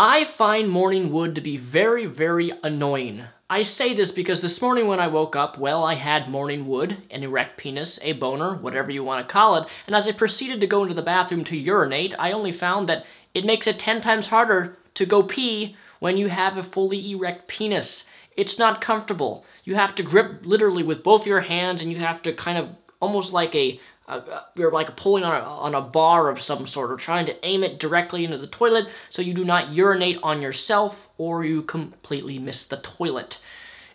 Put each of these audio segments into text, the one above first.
I find morning wood to be very, very annoying. I say this because this morning when I woke up, well, I had morning wood, an erect penis, a boner, whatever you want to call it, and as I proceeded to go into the bathroom to urinate, I only found that it makes it 10 times harder to go pee when you have a fully erect penis. It's not comfortable. You have to grip literally with both your hands, and you have to kind of almost like you're like pulling on a bar of some sort, or trying to aim it directly into the toilet so you do not urinate on yourself or you completely miss the toilet.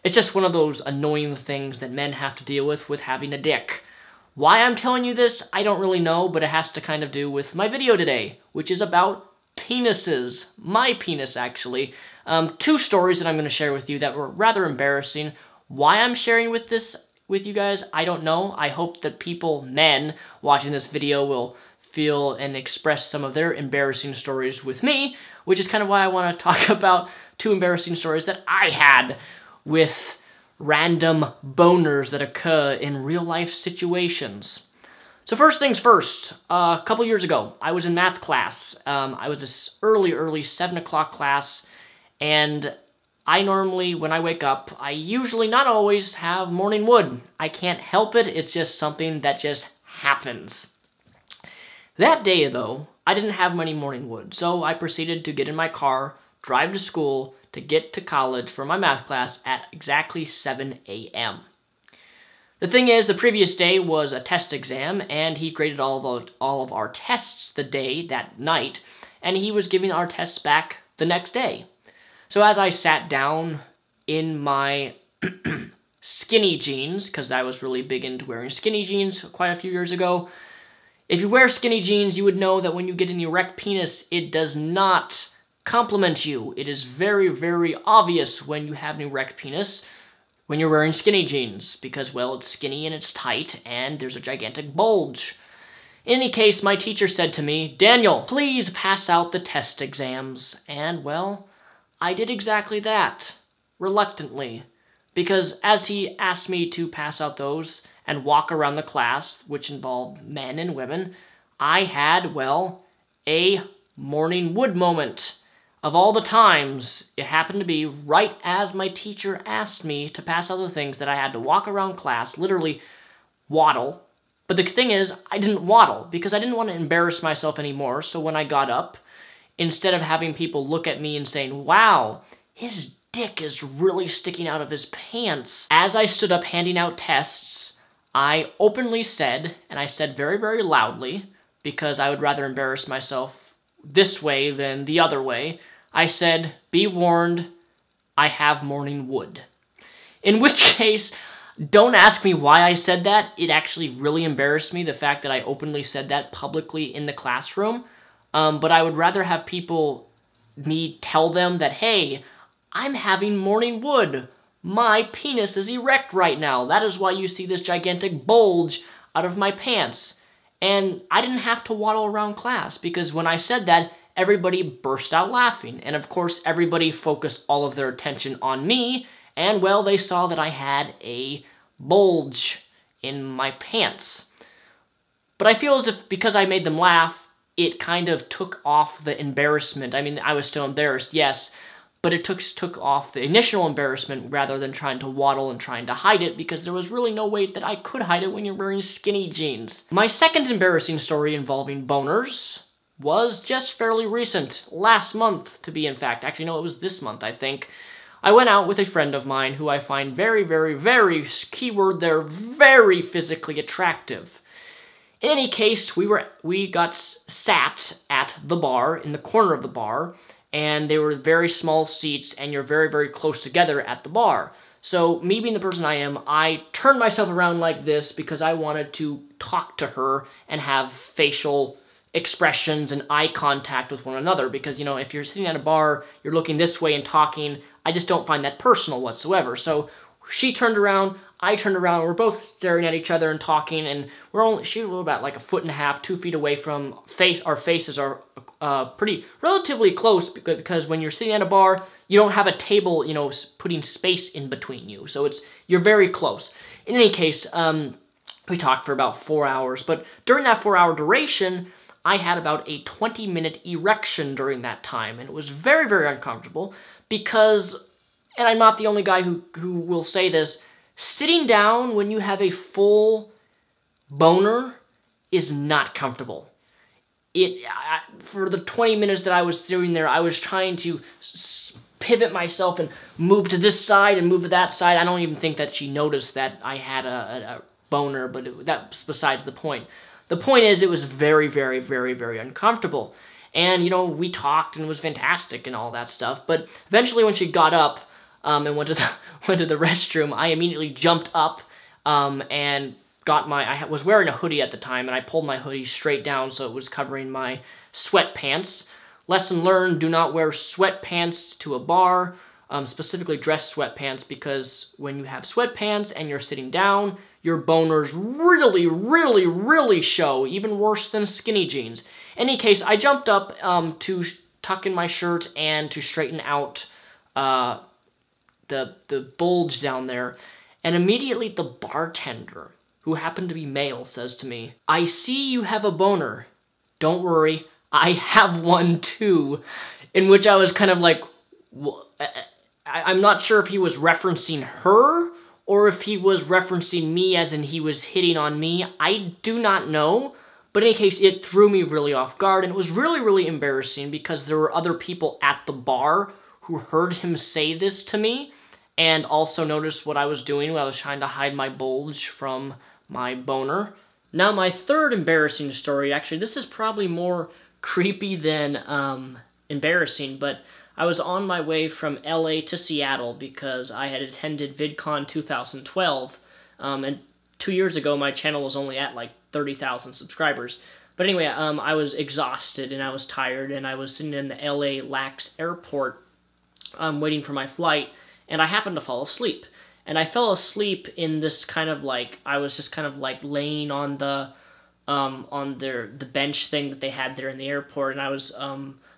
It's just one of those annoying things that men have to deal with having a dick. Why I'm telling you this, I don't really know, but it has to kind of do with my video today, which is about penises. My penis, actually. Two stories that I'm going to share with you that were rather embarrassing. Why I'm sharing this with you guys, I don't know. I hope that men watching this video will feel and express some of their embarrassing stories with me, which is kind of why I want to talk about two embarrassing stories that I had with random boners that occur in real life situations. So first things first, a couple years ago, I was in math class. I was this early 7 o'clock class, and I normally, when I wake up, I usually, not always, have morning wood. I can't help it, it's just something that just happens. That day, though, I didn't have any morning wood, so I proceeded to get in my car, drive to school, to get to college for my math class at exactly 7 a.m. The thing is, the previous day was a test exam, and he graded all of our tests that night, and he was giving our tests back the next day. So as I sat down in my skinny jeans, because I was really big into wearing skinny jeans quite a few years ago, if you wear skinny jeans, you would know that when you get an erect penis, it does not compliment you. It is very, very obvious when you have an erect penis when you're wearing skinny jeans, because, well, it's skinny and it's tight, and there's a gigantic bulge. In any case, my teacher said to me, "Daniel, please pass out the test exams," and, well, I did exactly that, reluctantly, because as he asked me to pass out those and walk around the class, which involved men and women, I had, well, a morning wood moment. Of all the times, it happened to be right as my teacher asked me to pass out the things that I had to walk around class, literally waddle. But the thing is, I didn't waddle because I didn't want to embarrass myself anymore, so when I got up, instead of having people look at me and saying, "Wow, his dick is really sticking out of his pants," as I stood up handing out tests, I openly said, and I said very, very loudly, because I would rather embarrass myself this way than the other way, I said, "Be warned, I have morning wood." In which case, don't ask me why I said that. It actually really embarrassed me, the fact that I openly said that publicly in the classroom. But I would rather have me tell them that, "Hey, I'm having morning wood. My penis is erect right now. That is why you see this gigantic bulge out of my pants." And I didn't have to waddle around class, because when I said that, everybody burst out laughing. And of course, everybody focused all of their attention on me, and, well, they saw that I had a bulge in my pants. But I feel as if, because I made them laugh, it kind of took off the embarrassment. I mean, I was still embarrassed, yes, but it took off the initial embarrassment rather than trying to waddle and trying to hide it, because there was really no way that I could hide it when you're wearing skinny jeans. My second embarrassing story involving boners was just fairly recent. Last month, to be in fact. Actually, no, it was this month, I think. I went out with a friend of mine who I find very, very, very, keyword there, very physically attractive. In any case, we got sat at the bar, in the corner of the bar, and they were very small seats, and you're very, very close together at the bar. So, me being the person I am, I turned myself around like this because I wanted to talk to her and have facial expressions and eye contact with one another, because, you know, if you're sitting at a bar, you're looking this way and talking, I just don't find that personal whatsoever. So, she turned around, I turned around, we're both staring at each other and talking, and she was about like 1.5 feet, 2 feet away from our faces are relatively close, because when you're sitting at a bar, you don't have a table, you know, putting space in between you, so you're very close. In any case, we talked for about 4 hours, but during that 4-hour duration, I had about a 20-minute erection during that time, and it was very, very uncomfortable because, and I'm not the only guy who will say this, sitting down when you have a full boner is not comfortable. For the 20 minutes that I was sitting there, I was trying to pivot myself and move to this side and move to that side. I don't even think that she noticed that I had a boner, but that's besides the point. The point is, it was very, very, very, very uncomfortable. And, you know, we talked and it was fantastic and all that stuff. But eventually when she got up and went to the restroom, I immediately jumped up and got I was wearing a hoodie at the time, and I pulled my hoodie straight down so it was covering my sweatpants. Lesson learned, do not wear sweatpants to a bar, specifically dress sweatpants, because when you have sweatpants and you're sitting down, your boners really, really, really show, even worse than skinny jeans. In any case, I jumped up to tuck in my shirt and to straighten out the bulge down there, and immediately the bartender, who happened to be male, says to me, "I see you have a boner. Don't worry, I have one too." In which I was kind of like, I'm not sure if he was referencing her or if he was referencing me as in he was hitting on me. I do not know. But in any case, it threw me really off guard, and it was really, really embarrassing because there were other people at the bar who heard him say this to me and also noticed what I was doing when I was trying to hide my bulge from my boner. Now, my third embarrassing story, actually, this is probably more creepy than embarrassing, but I was on my way from LA to Seattle because I had attended VidCon 2012, and 2 years ago my channel was only at like 30,000 subscribers. But anyway, I was exhausted and I was tired, and I was sitting in the LA LAX airport waiting for my flight, and I happened to fall asleep. And I fell asleep in this kind of like, I was just kind of like laying on the bench thing that they had there in the airport, and I was,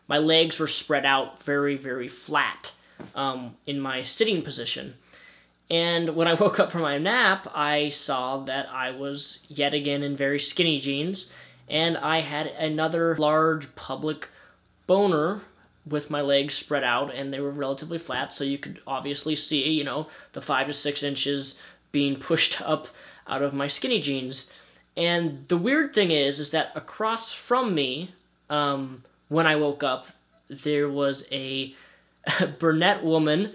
my legs were spread out very, very flat in my sitting position. And when I woke up from my nap, I saw that I was yet again in very skinny jeans, and I had another large public boner with my legs spread out, and they were relatively flat, so you could obviously see, you know, the 5 to 6 inches being pushed up out of my skinny jeans. And the weird thing is that across from me, when I woke up, there was a brunette woman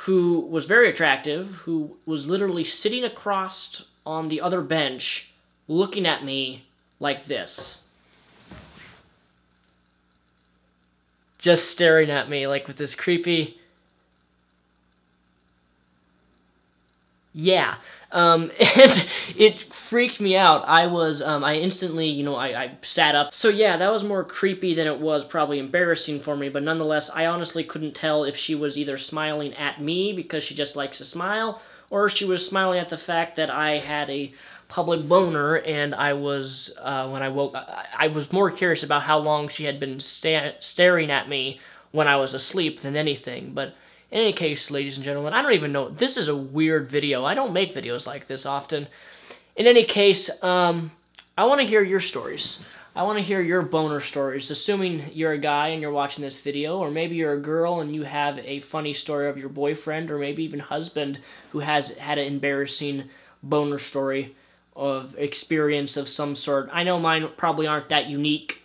who was very attractive, who was literally sitting across on the other bench, looking at me like this. Just staring at me, like with this creepy... Yeah. It freaked me out. I instantly, you know, I sat up. So yeah, that was more creepy than it was probably embarrassing for me, but nonetheless, I honestly couldn't tell if she was either smiling at me because she just likes to smile, or she was smiling at the fact that I had a public boner, and I was, when I woke, I was more curious about how long she had been staring at me when I was asleep than anything. But in any case, ladies and gentlemen, I don't even know, this is a weird video. I don't make videos like this often. In any case, I want to hear your stories. I want to hear your boner stories, assuming you're a guy and you're watching this video, or maybe you're a girl and you have a funny story of your boyfriend or maybe even husband who has had an embarrassing boner story of experience of some sort. I know mine probably aren't that unique,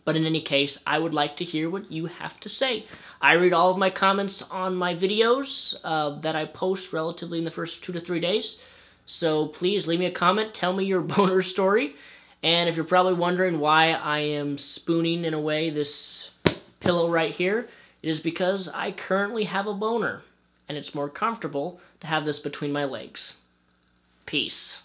but in any case, I would like to hear what you have to say. I read all of my comments on my videos that I post relatively in the first 2 to 3 days. So please leave me a comment, tell me your boner story. And if you're probably wondering why I am spooning in a way this pillow right here, it is because I currently have a boner, and it's more comfortable to have this between my legs. Peace.